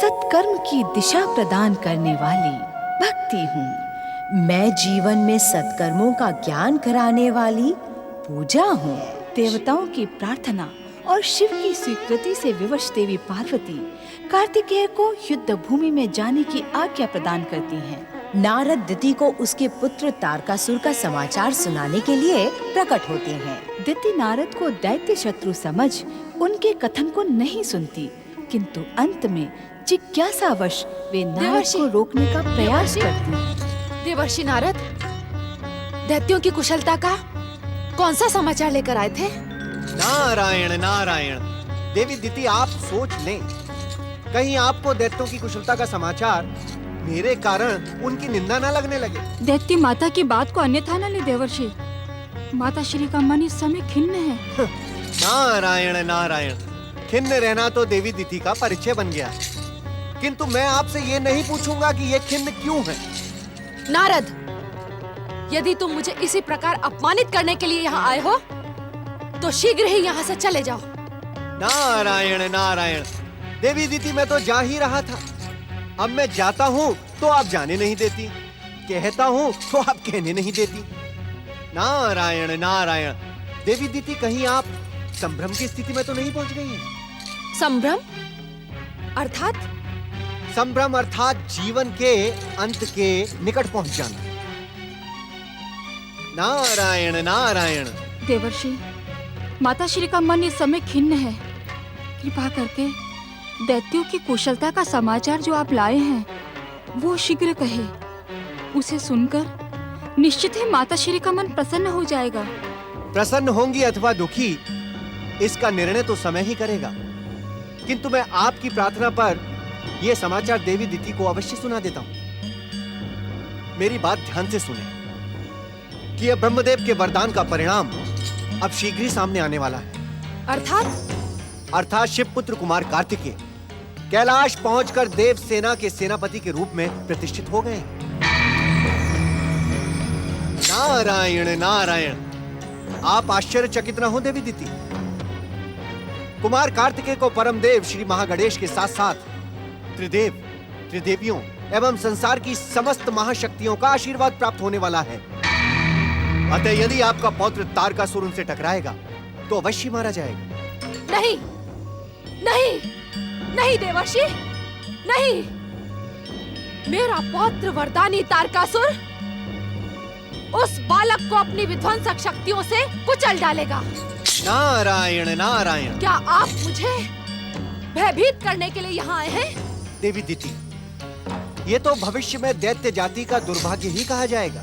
सत्कर्म की दिशा प्रदान करने वाली भक्ति हूँ। मैं जीवन में सत्कर्मों का ज्ञान कराने वाली पूजा हूँ। देवताओं की प्रार्थना और शिव की स्वीकृति से विवश देवी पार्वती कार्तिकेय को युद्ध भूमि में जाने की आज्ञा प्रदान करती हैं। नारद दिति को उसके पुत्र तारकासुर का समाचार सुनाने के लिए प्रकट होते हैं। दिति नारद को दैत्य शत्रु समझ उनके कथन को नहीं सुनती, किंतु अंत में जिज्ञासावश वे नारद को रोकने का प्रयास करती हैं। देवर्षि नारद, दैत्यों की कुशलता का कौन सा समाचार लेकर आए थे? नारायण नारायण। देवी दिति, आप सोच लें, कहीं आपको दैत्यों की कुशलता का समाचार मेरे कारण उनकी निंदा न लगने लगे। दैत्य माता की बात को अन्यथा न ले देवर्षि। माता श्री का मन इस समय खिन्न है। नारायण नारायण। खिन्न रहना तो देवी दिति का परिचय बन गया, किंतु मैं आपसे ये नहीं पूछूंगा कि ये खिन्न क्यों है। नारद, यदि तुम मुझे इसी प्रकार अपमानित करने के लिए यहाँ आए हो, तो शीघ्र ही यहाँ से चले जाओ। नारायण नारायण। देवी दिति, मैं तो जा ही रहा था। अब मैं जाता हूँ तो आप जाने नहीं देती, कहता हूँ तो आप कहने नहीं देती। नारायण नारायण। देवी दिति, कहीं आप संभ्रम की स्थिति में तो नहीं पहुँच गई हैं? संभ्रम अर्थात? संभ्रम अर्थात जीवन के अंत के निकट पहुँच जाना। नारायण नारायण। देवर्षि, माता श्री का मन इस समय खिन्न है। कृपा करके दैत्यों की कुशलता का समाचार जो आप लाए हैं वो शीघ्र कहे। उसे सुनकर निश्चित ही माता श्री का मन प्रसन्न हो जाएगा। प्रसन्न होंगी अथवा दुखी, इसका निर्णय तो समय ही करेगा, किंतु मैं आपकी प्रार्थना पर यह समाचार देवी दिति को अवश्य सुना देता हूं। मेरी बात ध्यान से सुने कि यह ब्रह्मदेव के वरदान का परिणाम अब शीघ्र ही सामने आने वाला है। अर्थात शिवपुत्र कुमार कार्तिकेय कैलाश पहुंचकर देव सेना के सेनापति के रूप में प्रतिष्ठित हो गए। नारायण नारायण। आप आश्चर्यचकित न हो देवी दिति। कुमार कार्तिकेय को परमदेव श्री महागणेश के साथ साथ त्रिदेव, त्रिदेवियों एवं संसार की समस्त महाशक्तियों का आशीर्वाद प्राप्त होने वाला है। अतः यदि आपका पौत्र तारकासुर उनसे टकराएगा तो अवश्य मारा जाएगा। नहीं, नहीं, नहीं देवर्षि, नहीं। मेरा पौत्र वरदानी तारकासुर उस बालक को अपनी विध्वंसक शक्तियों से कुचल डालेगा। नारायण नारायण। क्या आप मुझे भयभीत करने के लिए यहाँ आए हैं? देवी दिति, ये तो भविष्य में दैत्य जाति का दुर्भाग्य ही कहा जाएगा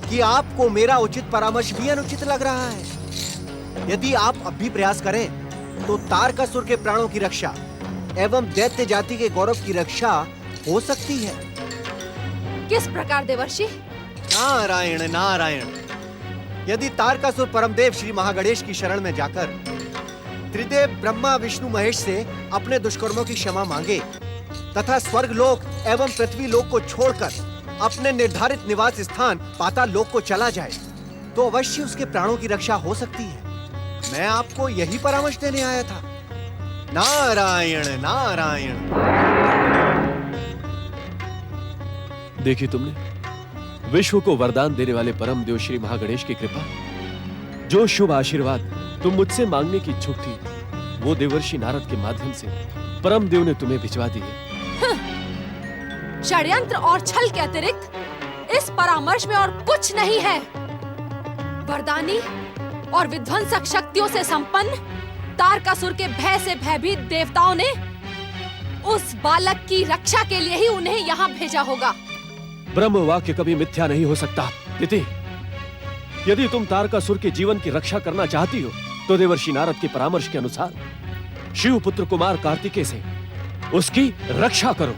कि आपको मेरा उचित परामर्श भी अनुचित लग रहा है। यदि आप अब भी प्रयास करें तो तारकासुर के प्राणों की रक्षा एवं दैत्य जाति के गौरव की रक्षा हो सकती है। किस प्रकार देवर्षि? नारायण नारायण। यदि तारकासुर परमदेव श्री महागणेश की शरण में जाकर त्रिदेव ब्रह्मा विष्णु महेश से अपने दुष्कर्मों की क्षमा मांगे तथा स्वर्ग लोक एवं पृथ्वी लोक को छोड़कर अपने निर्धारित निवास स्थान पाताल लोक को चला जाए तो अवश्य उसके प्राणों की रक्षा हो सकती है। मैं आपको यही परामर्श देने आया था। नारायण नारायण। देखी तुमने, विश्व को वरदान देने वाले परम देव श्री महागणेश की कृपा। जो शुभ आशीर्वाद तुम मुझसे मांगने की इच्छुक थी, वो देवर्षि नारद के माध्यम से परम देव ने तुम्हें भिजवा दी है। षड्यंत्र और छल के अतिरिक्त इस परामर्श में और कुछ नहीं है। वरदानी और विध्वंसक शक्तियों से संपन्न तारकासुर के भय से भयभीत देवताओं ने उस बालक की रक्षा के लिए ही उन्हें यहाँ भेजा होगा। ब्रह्म वाक्य कभी मिथ्या नहीं हो सकता। दिति, यदि तुम तारकासुर के जीवन की रक्षा करना चाहती हो तो देवर्षि नारद के परामर्श के अनुसार शिवपुत्र कुमार कार्तिकेय से उसकी रक्षा करो।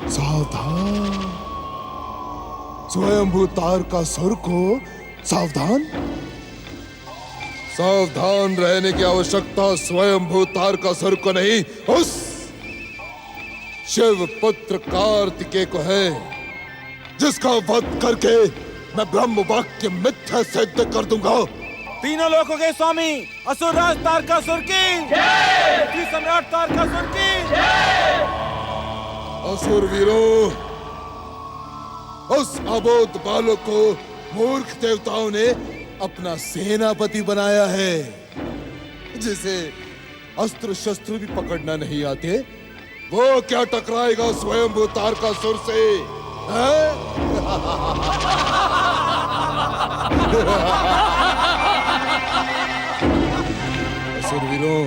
सावधान। स्वयंभू तारकासुर को सावधान। सावधान रहने की आवश्यकता स्वयंभू तारकासुर को नहीं, उस शिव पुत्र कार्तिकेय को है, जिसका वध करके मैं ब्रह्म वाक्य मिथ्या सिद्ध कर दूंगा। तीनों लोकों के स्वामी असुरराज तारकासुर की जय। सम्राट तारकासुर की। असुर वीरों, उस अबोध बालक को मूर्ख देवताओं ने अपना सेनापति बनाया है, जिसे अस्त्र शस्त्र भी पकड़ना नहीं आते। वो क्या टकराएगा स्वयं तारकासुर से? हैं? असुरवीरों,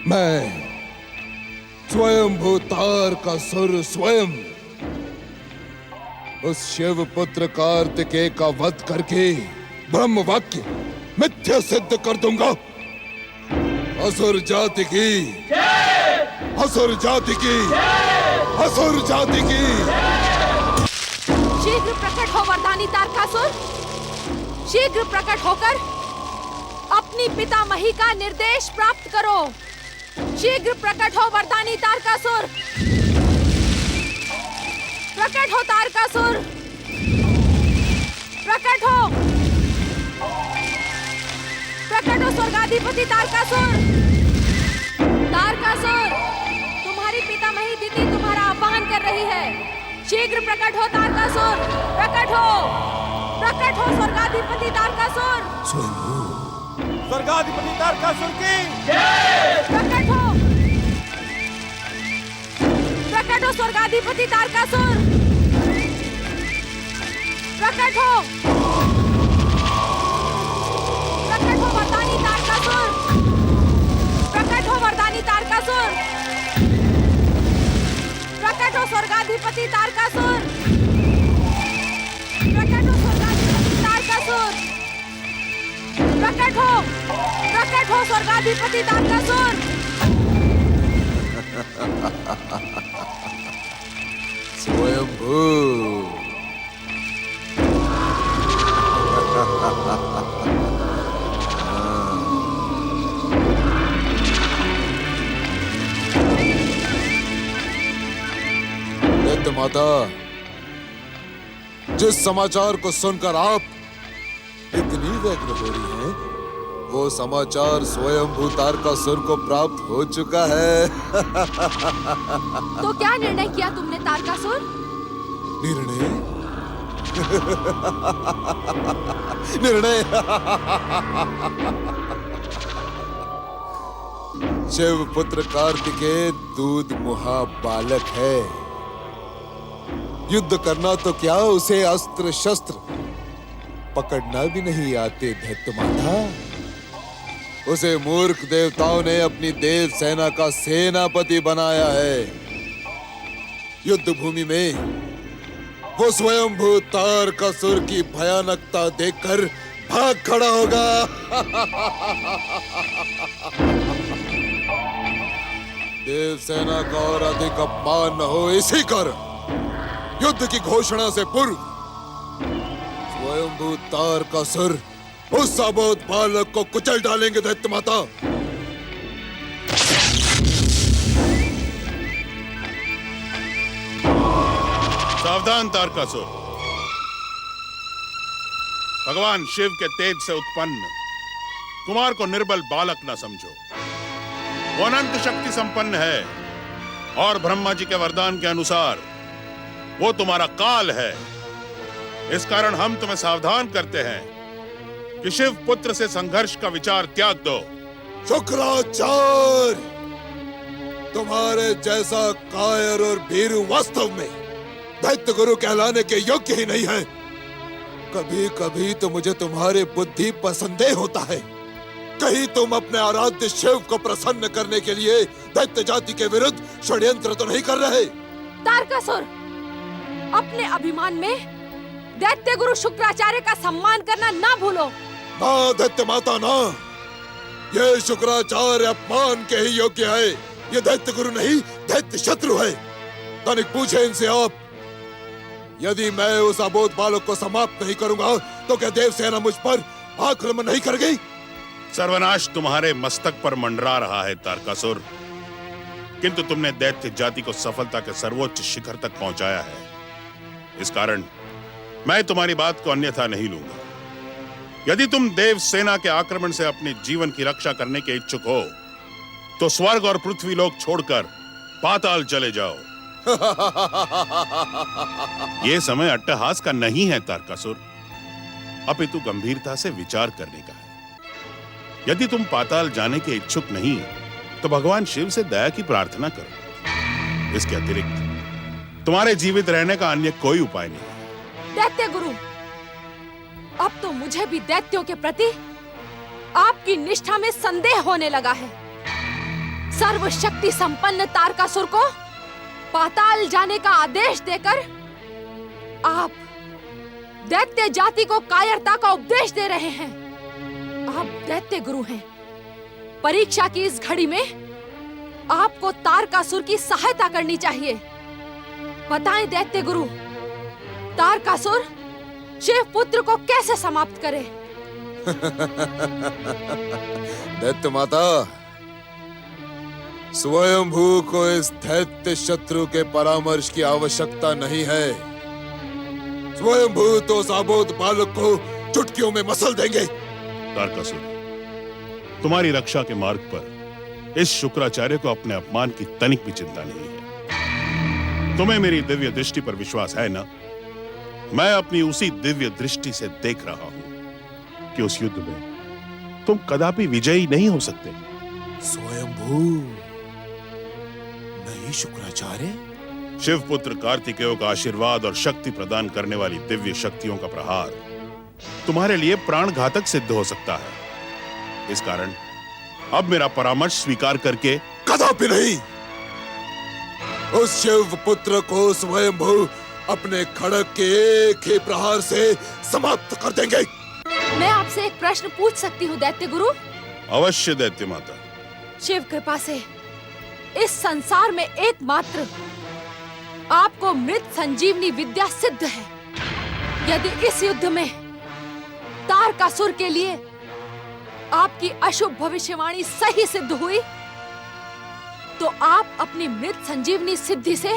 मैं स्वयं तारकासुर स्वयं उस शिव पुत्र कार्तिकेय का वध करके ब्रह्म वाक्य मिथ्या सिद्ध कर दूंगा। असुर जाति की, असुर जाति की, असुर जाति की। शीघ्र प्रकट हो वरदानी तारकासुर, शीघ्र प्रकट होकर अपनी पितामही का निर्देश प्राप्त करो। शीघ्र प्रकट हो वरदानी तारकासुर, प्रकट हो तारकासुर, प्रकट हो, प्रकट हो स्वर्गाधिपति तारकासुर। तारकासुर, तुम्हारी पितामही दिति तुम्हारा आह्वान कर रही है। शीघ्र प्रकट हो तारकासुर, प्रकट हो, प्रकट हो स्वर्गाधिपति तारकासुर। स्वर्गाधिपति तारकासुर की। प्रकट हो, प्रकट हो स्वर्गाधिपति तारकासुर, प्रकट हो, प्रकट हो वरदानी तारकासुर, प्रकट हो वरदानी तारकासुर, प्रकट हो स्वर्गाधिपति तारकासुर, प्रकट हो स्वर्गाधिपति तारकासुर, प्रकट हो स्वर्गाधिपति तारकासुर। स्वयंभू। दैत्य माता, जिस समाचार को सुनकर आप इतनी व्यग्र हो रही हैं, वो समाचार स्वयं तारकासुर को प्राप्त हो चुका है। तो क्या निर्णय किया तुमने तारकासुर? निर्णय? निर्णय? शिव पुत्र कार्तिकेय दूध मुहा बालक है। युद्ध करना तो क्या, उसे अस्त्र शस्त्र पकड़ना भी नहीं आते दैत्य माता। उसे मूर्ख देवताओं ने अपनी देव सेना का सेनापति बनाया है। युद्ध भूमि में वो स्वयंभू तारकासुर की भयानकता देखकर भाग खड़ा होगा। देव सेना का और अधिक अपमान न हो, इसी कारण युद्ध की घोषणा से पूर्व स्वयंभू तारकासुर उस अबोध बालक को कुचल डालेंगे दैत्य माता। सावधान तारकासुर, भगवान शिव के तेज से उत्पन्न कुमार को निर्बल बालक न समझो। वो अनंत शक्ति संपन्न है और ब्रह्मा जी के वरदान के अनुसार वो तुम्हारा काल है। इस कारण हम तुम्हें सावधान करते हैं कि शिव पुत्र से संघर्ष का विचार त्याग दो। शुक्राचार्य, तुम्हारे जैसा कायर और भीरू वास्तव में दैत्य गुरु कहलाने के योग्य ही नहीं है। कभी कभी तो मुझे तुम्हारे बुद्धि पर संदेह होता है। कहीं तुम अपने आराध्य शिव को प्रसन्न करने के लिए दैत्य जाति के विरुद्ध षड्यंत्र तो नहीं कर रहे? तारकासुर, अपने अभिमान में दैत्य गुरु शुक्राचार्य का सम्मान करना ना भूलो। ना दैत्य माता ना, ये शुक्राचार्य अपमान के ही योग्य है। ये दैत्य गुरु नहीं, दैत्य शत्रु है। तनिक पूछे इनसे आप, यदि मैं उस अबोध बालक को समाप्त नहीं करूंगा तो क्या देव सेना मुझ पर आक्रमण नहीं कर गई? सर्वनाश तुम्हारे मस्तक पर मंडरा रहा है तारकासुर, किंतु तुमने दैत्य जाति को सफलता के सर्वोच्च शिखर तक पहुंचाया है। इस कारण मैं तुम्हारी बात को अन्यथा नहीं लूंगा। यदि तुम देव सेना के आक्रमण से अपने जीवन की रक्षा करने के इच्छुक हो तो स्वर्ग और पृथ्वी लोक छोड़कर पाताल चले जाओ। ये समय अट्टहास का नहीं है तारकासुर, अपितु गंभीरता से विचार करने का है। यदि तुम पाताल जाने के इच्छुक नहीं तो भगवान शिव से दया की प्रार्थना करो। इसके अतिरिक्त तुम्हारे जीवित रहने का अन्य कोई उपाय नहीं। दैत्य गुरु, अब तो मुझे भी दैत्यों के प्रति आपकी निष्ठा में संदेह होने लगा है। सर्वशक्ति संपन्न तारकासुर को पाताल जाने का आदेश देकर आप दैत्य जाति को कायरता का उपदेश दे रहे हैं। आप दैत्य गुरु हैं। परीक्षा की इस घड़ी में आपको तारकासुर की सहायता करनी चाहिए। बताएं दैत्य गुरु, तारकासुर शिव पुत्र को कैसे समाप्त करे? दैत्य माता, स्वयंभू को इस दैत्य शत्रु के परामर्श की आवश्यकता नहीं है। स्वयंभू तो साबोध बालक को चुटकियों में मसल देंगे। तारकासुर, तुम्हारी रक्षा के मार्ग पर इस शुक्राचार्य को अपने अपमान की तनिक भी चिंता नहीं है। तुम्हें मेरी दिव्य दृष्टि पर विश्वास है ना? मैं अपनी उसी दिव्य दृष्टि से देख रहा हूं कि उस युद्ध में तुम कदापि विजयी नहीं हो सकते। स्वयंभू नहीं शुक्राचार्य? शिवपुत्र कार्तिकेय का आशीर्वाद और शक्ति प्रदान करने वाली दिव्य शक्तियों का प्रहार तुम्हारे लिए प्राण घातक सिद्ध हो सकता है। इस कारण अब मेरा परामर्श स्वीकार करके कदापि नहीं। उस शिव पुत्र को स्वयंभू अपने खड़ग के एक ही प्रहार से समाप्त कर देंगे। मैं आपसे एक प्रश्न पूछ सकती हूँ दैत्य गुरु? अवश्य दैत्य माता। शिव कृपा से इस संसार में एकमात्र आपको मृत संजीवनी विद्या सिद्ध है। यदि इस युद्ध में तारकासुर के लिए आपकी अशुभ भविष्यवाणी सही सिद्ध हुई तो आप अपनी मृत संजीवनी सिद्धि से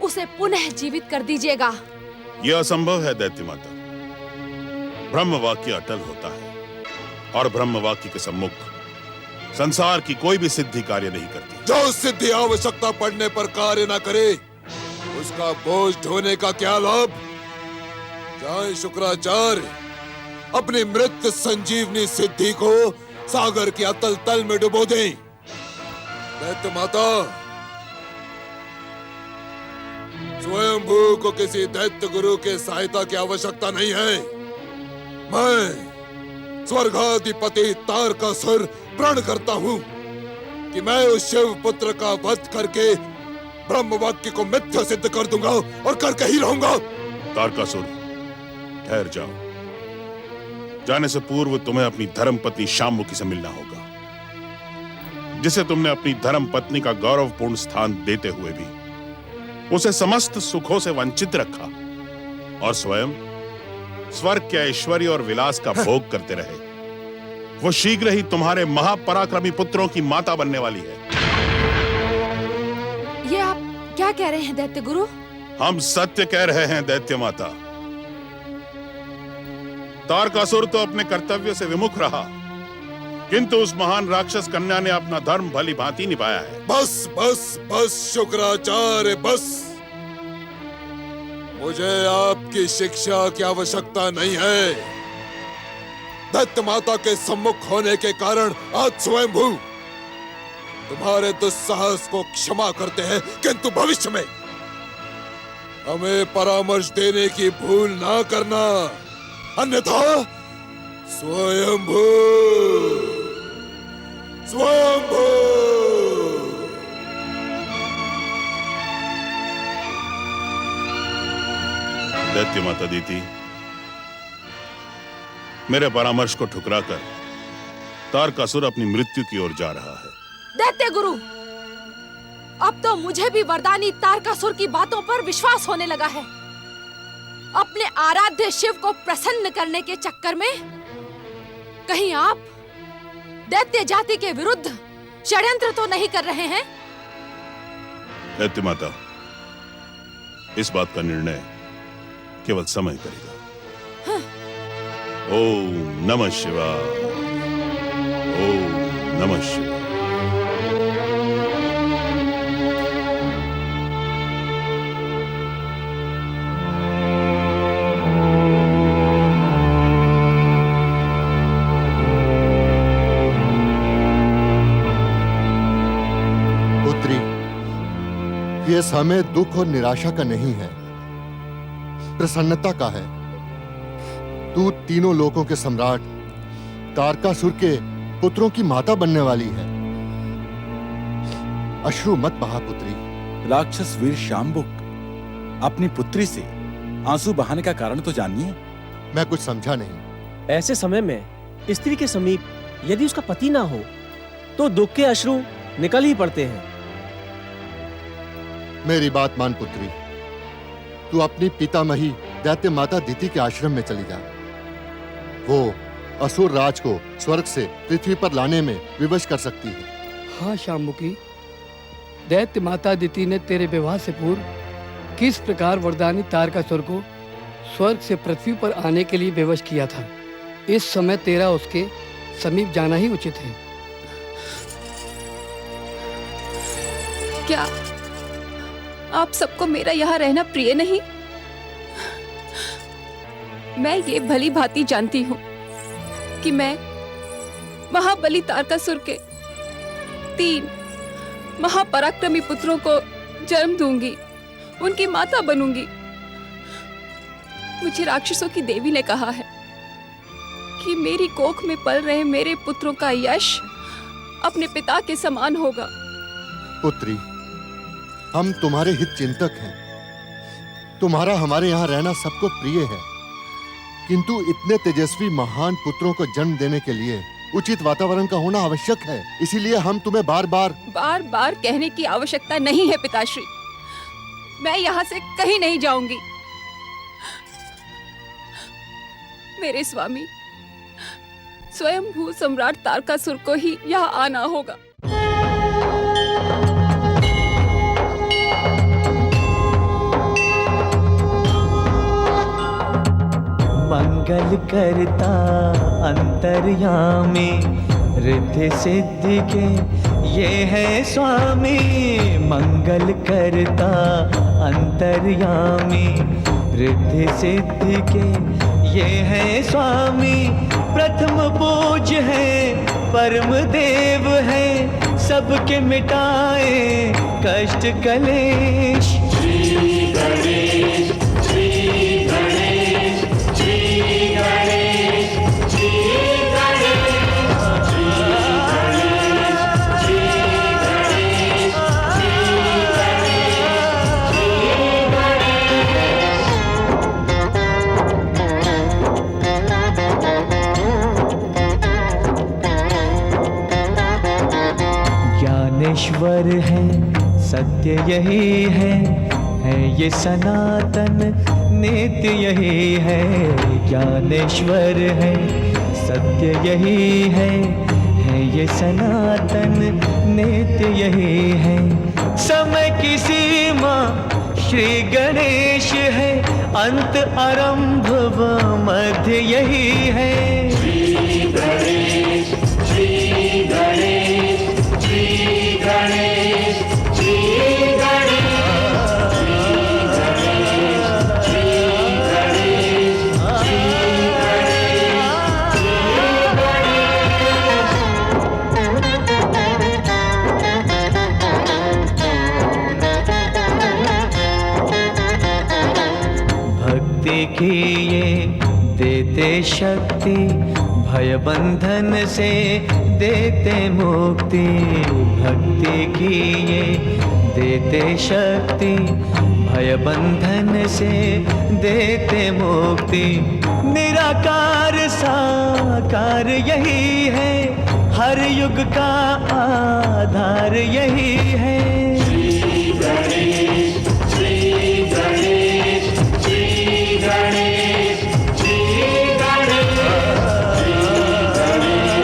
उसे पुनः जीवित कर दीजिएगा। यह असंभव है दैत्य माता। ब्रह्म वाक्य अटल होता है और ब्रह्म वाक्य के सम्मुख संसार की कोई भी सिद्धि कार्य नहीं करती। जो सिद्धि आवश्यकता पड़ने पर कार्य न करे उसका बोझ ढोने का क्या लाभ? चाहे शुक्राचार्य अपनी मृत संजीवनी सिद्धि को सागर के अतल तल में डुबो दें। दैत्य माता, स्वयंभू को किसी दैत्य गुरु के सहायता की आवश्यकता नहीं है। मैं स्वर्गाधिपति तारकासुर प्रण करता हूँ कि मैं उस शिव पुत्र का वध करके ब्रह्म वाक्य को मिथ्या सिद्ध कर दूंगा और करके ही रहूंगा। तारकासुर, ठहर जाओ। जाने से पूर्व तुम्हें अपनी धर्मपत्नी शाम्मुखी से मिलना होगा, जिसे तुमने अपनी धर्म पत्नी का गौरवपूर्ण स्थान देते हुए भी उसे समस्त सुखों से वंचित रखा और स्वयं स्वर्ग के ऐश्वर्य और विलास का भोग करते रहे। वो शीघ्र ही तुम्हारे महापराक्रमी पुत्रों की माता बनने वाली है। ये आप क्या कह रहे हैं दैत्य गुरु? हम सत्य कह रहे हैं दैत्य माता। तारकासुर तो अपने कर्तव्य से विमुख रहा, किंतु उस महान राक्षस कन्या ने अपना धर्म भली भांति निभाया है। बस बस बस शुक्राचार्य, बस। मुझे आपकी शिक्षा की आवश्यकता नहीं है। दैत्य माता के सम्मुख होने के कारण आज स्वयंभू तुम्हारे दुस्साहस को क्षमा करते हैं, किंतु भविष्य में हमें परामर्श देने की भूल ना करना, अन्यथा स्वयंभू स्वयंभू। दैत्य माता दीति, मेरे परामर्श को ठुकराकर तारकासुर अपनी मृत्यु की ओर जा रहा है। दैत्य गुरु, अब तो मुझे भी वरदानी तारकासुर की बातों पर विश्वास होने लगा है। अपने आराध्य शिव को प्रसन्न करने के चक्कर में कहीं आप दैत्य जाति के विरुद्ध षड्यंत्र तो नहीं कर रहे हैं? दैत्य माता, इस बात का निर्णय केवल समय करेगा। हाँ। ओम नमः शिवाय, ओम नमः शिवाय। ये समय दुख और निराशा का नहीं है, प्रसन्नता का है। तू तीनों लोकों के सम्राट तारकासुर के पुत्रों की माता बनने वाली है। अश्रु मत बहा पुत्री। राक्षस वीर शाम्बुक, अपनी पुत्री से आंसू बहाने का कारण तो जानिए। मैं कुछ समझा नहीं। ऐसे समय में स्त्री के समीप यदि उसका पति ना हो तो दुख के अश्रु निकल ही पड़ते हैं। मेरी बात मान पुत्री, तू अपनी पितामही दैत्य माता दिति के आश्रम में चली जा। वो असुर राज को स्वर्ग से पृथ्वी पर लाने में विवश कर सकती है। हाँ शाम्बुकी, दैत्य माता दिति ने तेरे विवाह से पूर्व किस प्रकार वरदानी तारकासुर को स्वर्ग से पृथ्वी पर आने के लिए विवश किया था। इस समय तेरा उसके समीप जाना ही उचित है। क्या आप सबको मेरा यहाँ रहना प्रिय नहीं? मैं ये भली भांति जानती हूँ कि मैं महाबली तारकासुर के 3 महापराक्रमी पुत्रों को जन्म दूंगी, उनकी माता बनूंगी। मुझे राक्षसों की देवी ने कहा है कि मेरी कोख में पल रहे मेरे पुत्रों का यश अपने पिता के समान होगा। पुत्री, हम तुम्हारे हित चिंतक हैं। तुम्हारा हमारे यहाँ रहना सबको प्रिय है, किंतु इतने तेजस्वी महान पुत्रों को जन्म देने के लिए उचित वातावरण का होना आवश्यक है। इसीलिए हम तुम्हें बार बार कहने की आवश्यकता नहीं है पिताश्री। मैं यहाँ से कहीं नहीं जाऊंगी। मेरे स्वामी स्वयंभू सम्राट तारकासुर को ही यहाँ आना होगा। मंगल करता अंतर्यामी, रिद्धि सिद्धि के ये है स्वामी। मंगल करता अंतर्यामी, रिद्धि सिद्धि के ये है स्वामी। प्रथम पूज्य है, परम देव है, सबके मिटाए कष्ट कलेश। श्री गणेश, श्री गणेश, श्री गणेश, श्री गणेश, श्री गणेश, श्री गणेश, श्री गणेश। ज्ञानेश्वर है, सत्य यही है ये सनातन नित्य यही है। ज्ञानेश्वर है, सत्य यही है ये सनातन नित्य यही है। समय की सीमा श्री गणेश है, अंत आरंभ व मध्य यही है। श्री गणेश, श्री गणेश, श्री गणेश, श्री गणेश। की ये देते शक्ति, भय बंधन से देते मुक्ति। भक्ति की ये देते शक्ति, भय बंधन से देते मुक्ति। निराकार साकार यही है, हर युग का आधार यही है। श्री गणेश, श्री गणेश, श्री गणेश, श्री गणेश, श्री गणेश,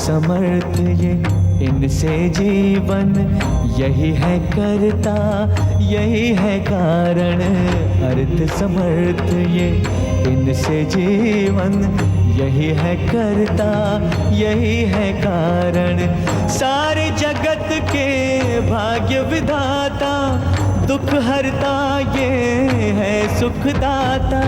समर्थ ये, इनसे जीवन यही है करता, यही है कारण। अर्थ समर्थ ये, इनसे जीवन यही है करता, यही है कारण। सारे जगत के भाग्य विधाता, दुख हरता ये है सुखदाता।